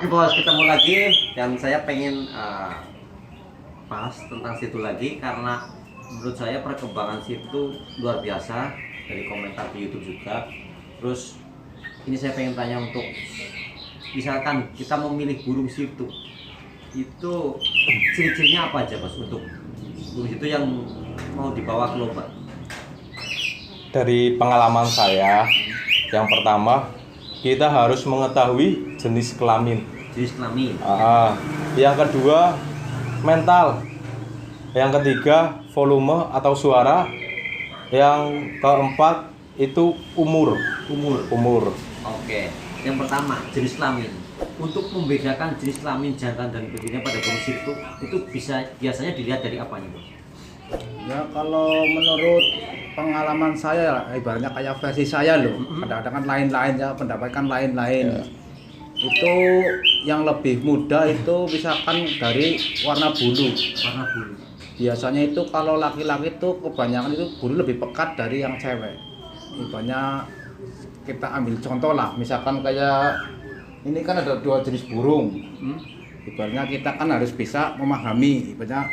Oke bos, ketemu lagi dan saya pengen bahas tentang situ lagi karena menurut saya perkembangan situ luar biasa dari komentar di YouTube juga. Terus ini saya pengen tanya untuk misalkan kita memilih burung situ itu ciri-cirinya apa aja bos untuk burung situ yang mau dibawa ke lomba? Dari pengalaman saya, yang pertama kita harus mengetahui jenis kelamin. Jenis kelamin. Yang kedua mental. Yang ketiga volume atau suara. Yang keempat itu umur. Umur. Oke. Yang pertama jenis kelamin. Untuk membedakan jenis kelamin jantan dan betina pada burung situ itu biasanya dilihat dari apanya bos? Ya kalau menurut pengalaman saya, ibaratnya kayak versi saya loh. Kadang-kadang kan lain-lain ya, pendapat kan lain-lain. Ya. Itu yang lebih muda itu misalkan dari warna bulu. Warna bulu. Biasanya itu kalau laki-laki itu kebanyakan itu bulu lebih pekat dari yang cewek. Ibaratnya kita ambil contoh lah, misalkan kayak ini kan ada dua jenis burung. Ibaratnya kita kan harus bisa memahami. Ibaratnya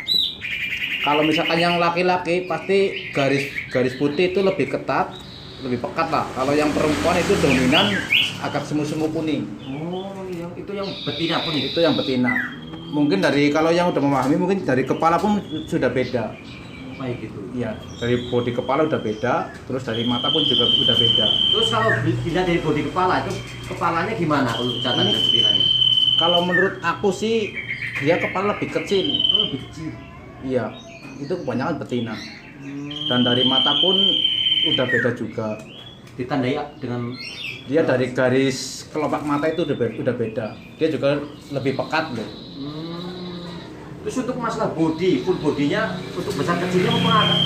kalau misalkan yang laki-laki pasti garis putih itu lebih ketat, lebih pekat lah. Kalau yang perempuan itu dominan agak semu-semu kuning. Oh, itu yang betina pun Itu yang betina. Mungkin dari kalau yang udah memahami mungkin dari kepala pun sudah beda. kayak gitu. Iya, dari bodi kepala udah beda, terus dari mata pun juga udah beda. Terus kalau dilihat dari bodi kepala itu kepalanya gimana kalau jantan dan betinanya? Kalau menurut aku sih dia kepala lebih kecil. Oh, lebih kecil. Iya, itu kebanyakan betina. Dan dari mata pun udah beda juga. Ditandai dengan Dia dari garis kelopak mata itu udah beda. Dia juga lebih pekat loh. Terus untuk masalah body, full bodinya untuk besar kecilnya apa?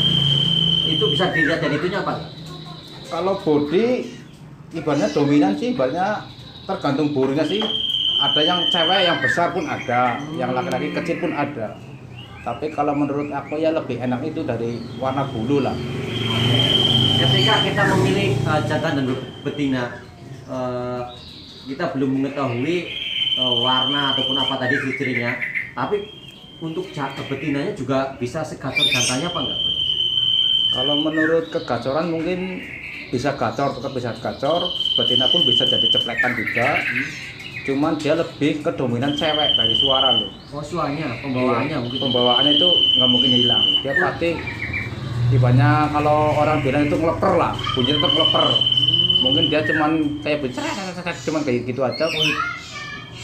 Itu bisa dilihat dari itunya apa? Kalau body ibaratnya dominan sih, ibaratnya tergantung burungnya sih. Ada yang cewek yang besar pun ada, yang laki-laki kecil pun ada. Tapi kalau menurut aku ya lebih enak itu dari warna bulu lah. Ketika kita memilih jantan dan betina, kita belum mengetahui warna ataupun apa tadi cirinya, tapi untuk betinanya juga bisa segacor jantannya apa enggak? Kalau menurut kegacoran mungkin bisa gacor, tetap bisa gacor. Betina pun bisa jadi ceplekan juga. Cuman dia lebih ke dominan cewek dari suara loh. Oh, suaranya, pembawaannya Iya, mungkin. pembawaannya itu nggak mungkin hilang. Dia pasti ibaratnya kalau orang bilang itu ngeleper lah, bunyinya tetap ngeleper. Mungkin dia cuman kayak cuman kayak gitu aja.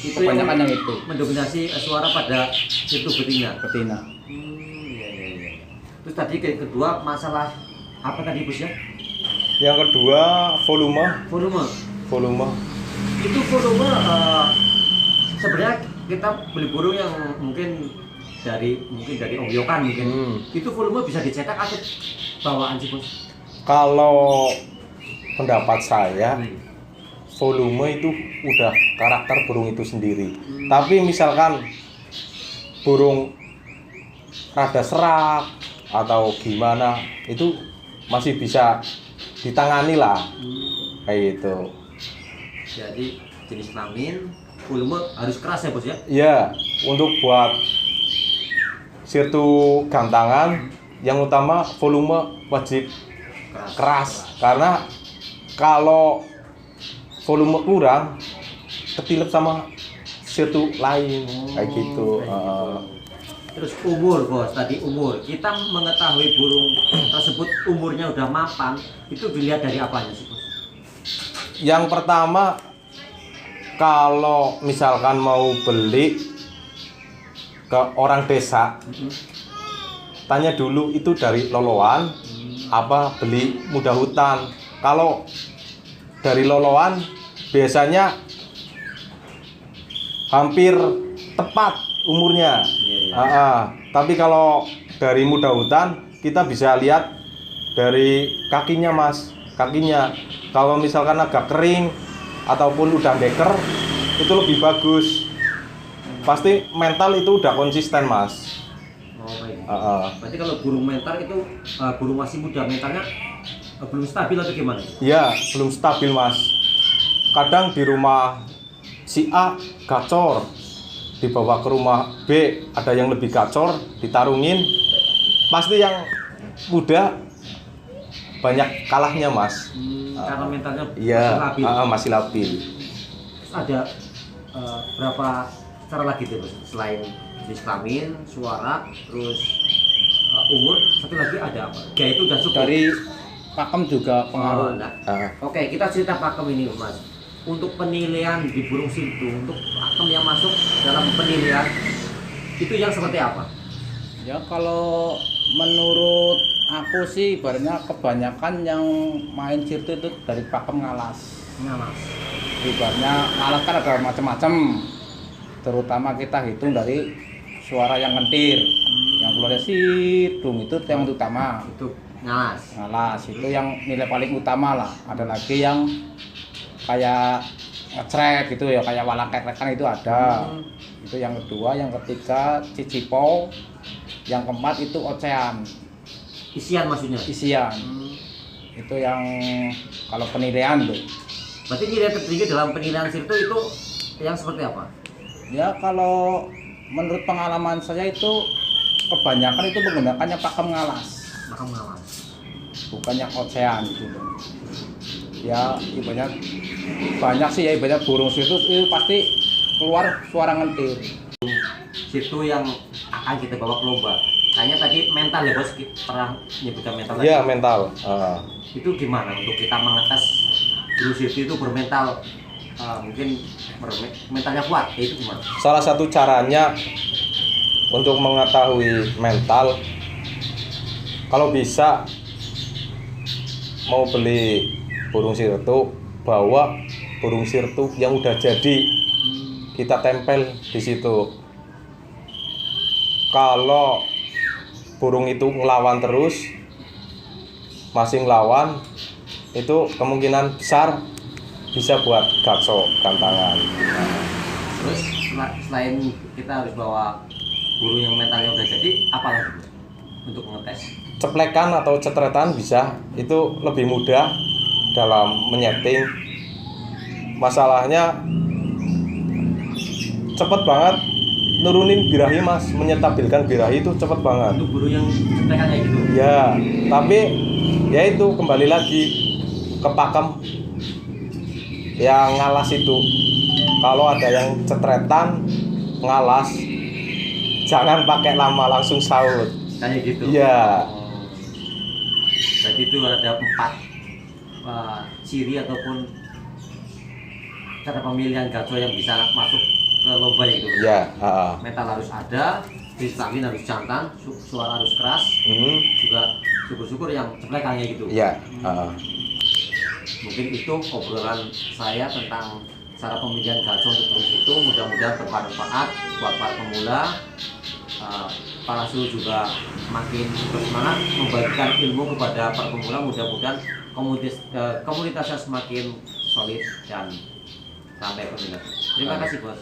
Itu Kebanyakan yang itu mendominasi suara pada situ betina. betina. Iya. Terus tadi kedua masalah apa tadi bos ya? Yang kedua volume. Volume. Itu volume sebenarnya kita beli burung yang mungkin dari ongyokan mungkin. Itu volume bisa dicetak atau bawaan sih bos? Kalau pendapat saya, volume itu udah karakter burung itu sendiri. Tapi misalkan burung rada serak atau gimana, itu masih bisa ditangani lah. Kayak gitu. Jadi jenis kelamin, volume harus keras ya bos ya? Iya, untuk buat sirtu gantangan, yang utama volume wajib keras. Karena kalau volume kurang, ketilep sama sirtu lain, kayak gitu. Terus umur bos, tadi umur. Kita mengetahui burung tersebut umurnya udah mapan, itu dilihat dari apanya sih bos? Yang pertama, kalau misalkan mau beli ke orang desa, tanya dulu itu dari loloan apa beli muda hutan. Kalau dari loloan biasanya hampir tepat umurnya. Tapi kalau dari muda hutan kita bisa lihat dari kakinya mas, kakinya. Kalau misalkan agak kering ataupun udah deker itu lebih bagus. Pasti mental itu udah konsisten mas. Oh baik. Berarti kalau burung mental itu burung masih muda mentalnya belum stabil atau gimana? Iya belum stabil mas. Kadang di rumah si A gacor, dibawa ke rumah B ada yang lebih gacor, ditarungin, pasti yang muda banyak kalahnya mas. Karena mentalnya Iya, labil. masih labil. Terus ada berapa cara lagi tuh Bos? Selain jenis kelamin, suara, terus umur, satu lagi ada apa? Gaya itu udah cukup. Dari pakem juga pengaruh. Nah. Ah, Oke, kita cerita pakem ini Mas. Untuk penilaian di burung sintu, untuk pakem yang masuk dalam penilaian itu yang seperti apa? Ya kalau menurut aku sih ibaratnya kebanyakan yang main sirtu itu dari pakem ngalas. Ngalas. Ibaratnya ngalas kan ada macam-macam. Terutama kita hitung dari suara yang kentir. Yang keluar dari sidung itu yang utama. Itu ngalas. Ngalas itu yang nilai paling utama lah. Ada lagi yang kayak ngecret gitu ya, kayak walak-kerekan itu ada. Itu yang kedua, yang ketiga cicipo, yang keempat itu ocean, Isian maksudnya. isian. Itu yang kalau penilaian tuh. Berarti nilai tertinggi dalam penilaian sirtu itu yang seperti apa? Ya kalau menurut pengalaman saya itu kebanyakan itu menggunakannya pakem ngalas, Maka ngalas. bukan yang ocean gitu. Ya ibaratnya banyak sih ya, ibaratnya burung itu pasti keluar suara ngentir. Situ yang akan kita bawa ke lomba. Kayaknya tadi mental ya Bos, kita pernah nyebutkan mental tadi. Iya mental. Itu gimana untuk kita mengetes burung sirtu itu bermental, mungkin mentalnya kuat, ya itu gimana? Salah satu caranya untuk mengetahui mental, kalau bisa mau beli burung sirtu, bawa burung sirtu yang udah jadi, kita tempel di situ. Kalau burung itu ngelawan terus, masih ngelawan, itu kemungkinan besar bisa buat gacor gantangan. Terus selain kita harus bawa burung yang mentalnya udah jadi, apa lagi Bos, untuk mengetes? Ceplekan atau cetretan bisa, itu lebih mudah dalam menyeting. Masalahnya cepet banget nurunin birahi mas, menyetabilkan birahi itu cepet banget. Untuk burung yang cetekan kayak gitu. Ya, tapi ya itu kembali lagi ke pakem yang ngalas itu. Kalau ada yang cetretan ngalas, jangan pakai lama, langsung saut. Kayak gitu. Iya. Berarti itu ada 4 ciri ataupun cara pemilihan gacor yang bisa masuk ke lomba itu. Ya. Mental harus ada, vitamin harus jantan, suara harus keras, juga syukur-syukur yang ceplekannya gitu. Ya. Mungkin itu obrolan saya tentang cara pemilihan gacor untuk burung itu. Mudah-mudahan bermanfaat buat para pemula. Para suhu juga makin bersemangat membagikan ilmu kepada para pemula. Mudah-mudahan komunitasnya semakin solid dan sampai peminat. Terima kasih Bos.